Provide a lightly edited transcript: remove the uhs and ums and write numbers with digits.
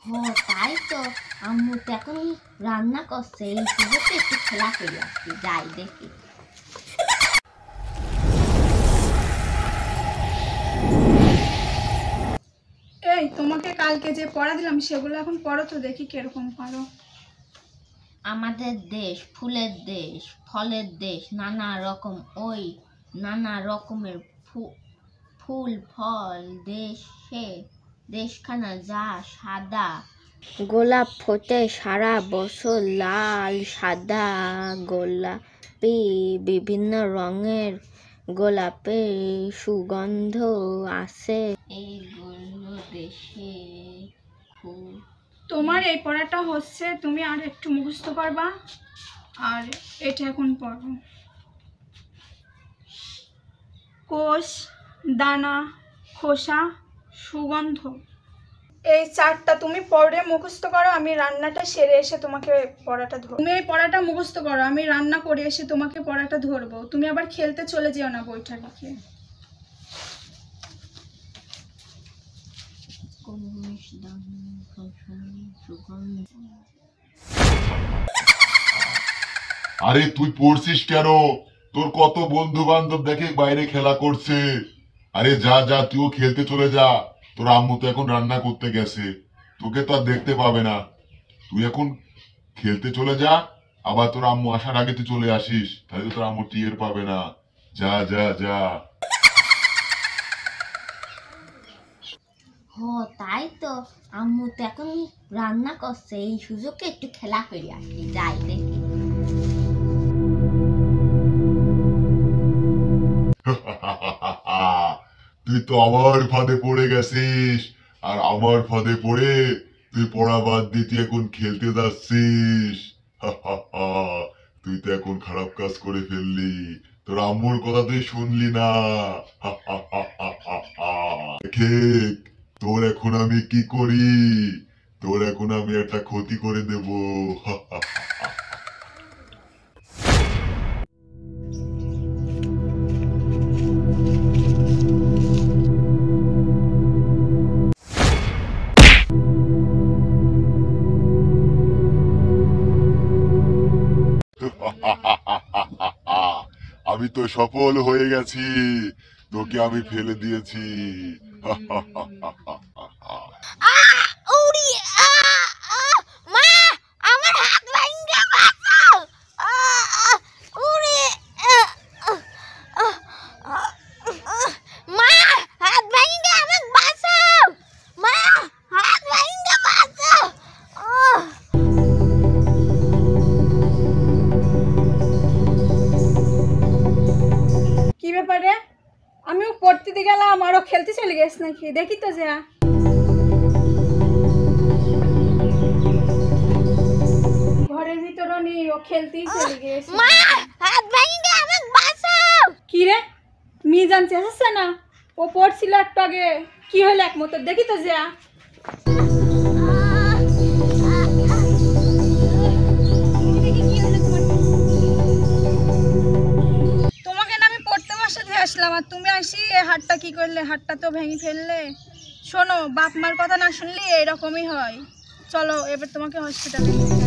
তাই তো আম্মু তো এখন রান্না করছে, এই সুযোগে একটু খেলা করে আসছি, যাই দেখি। এই তোমাকে কালকে যে পড়া দিলাম সেগুলো এখন পড়ো তো, দেখি কিরকম পারো। আমাদের দেশ ফুলের দেশ, ফলের দেশ, নানা রকম ওই নানা রকমের ফুল ফল দেশে দেশখানা যা সাদা গোলাপ ফোটে সারা বছর, লাল সাদা গোলাপি বিভিন্ন রঙের গোলাপের সুগন্ধ আছে এইগুলো দেশে খুব। তোমার এই পড়াটা হচ্ছে, তুমি আর একটু মুখস্থ করবা, আর এটা এখন পড়ো। কোষ, দানা, খোসা, সুগন্ধ, এই চারটা তুমি পড়ে মুখস্থ করো। আমি রান্নাটা সেরে এসে তোমাকে পড়াটা ধরবো। তুমি এই পড়াটা মুখস্থ করো, আমি রান্না করে এসে তোমাকে পড়াটা ধরবো। তুমি আবার খেলতে চলে যেও না বইটা রেখে। আরে তুই পড়ছিস কেন? তোর কত বন্ধু বান্ধব দেখে বাইরে খেলা করছে। আরে যা যা, তুইও খেলতে চলে যা। তোর আম্মু তো এখন রান্না করতে গেছে, তোকে তো আর দেখতে পাবে না। তুই এখন খেলতে চলে যা, আবার তোর আম্মু আসার আগে তুই চলে আসিস, তাহলে তোর আম্মু টের পাবে না। যা যা যা। তাই তো আম্মু তো এখন রান্না করছে, এই সুযোগে একটু খেলা করে আসি, যাই দেখি। তুই তো আমার ফাঁদে পড়ে গেছিস, আর আমার ফাঁদে পড়ে তুই পড়া বাদ দিয়ে তুই এখন খেলতে যাচ্ছিস। তুই তো এখন খারাপ কাজ করে ফেললি, তোর আম্মুর কথা তুই শুনলি না। ঠিক, তোর এখন আমি কি করি, তোর এখন আমি একটা ক্ষতি করে দেব। আমি তো সফল হয়ে গেছি, তোকে আমি ফেলে দিয়েছি। কি ব্যাপারে? আমিও পড়তে দিয়ে গেলাম আরও খেলতে চলে গেছ নাকি, দেখি তো যা। ঘরের ভিতরও নেই, ও খেলতেই চলে গেছে। কি রে মিজান চেঁচাচ্ছে না? ও পড়ছিল একটু আগে, কি হলো একমতো, দেখি তো যা। তোমাকে না আমি পড়তে বসাতে আসলাম, আর তুমি আসি হাতটা কি করলে, হাতটা তো ভেঙে ফেললে। শোনো, বাপ মার কথা না শুনলে এরকমই হয়। চলো এবার তোমাকে হসপিটালে নিয়ে যাই।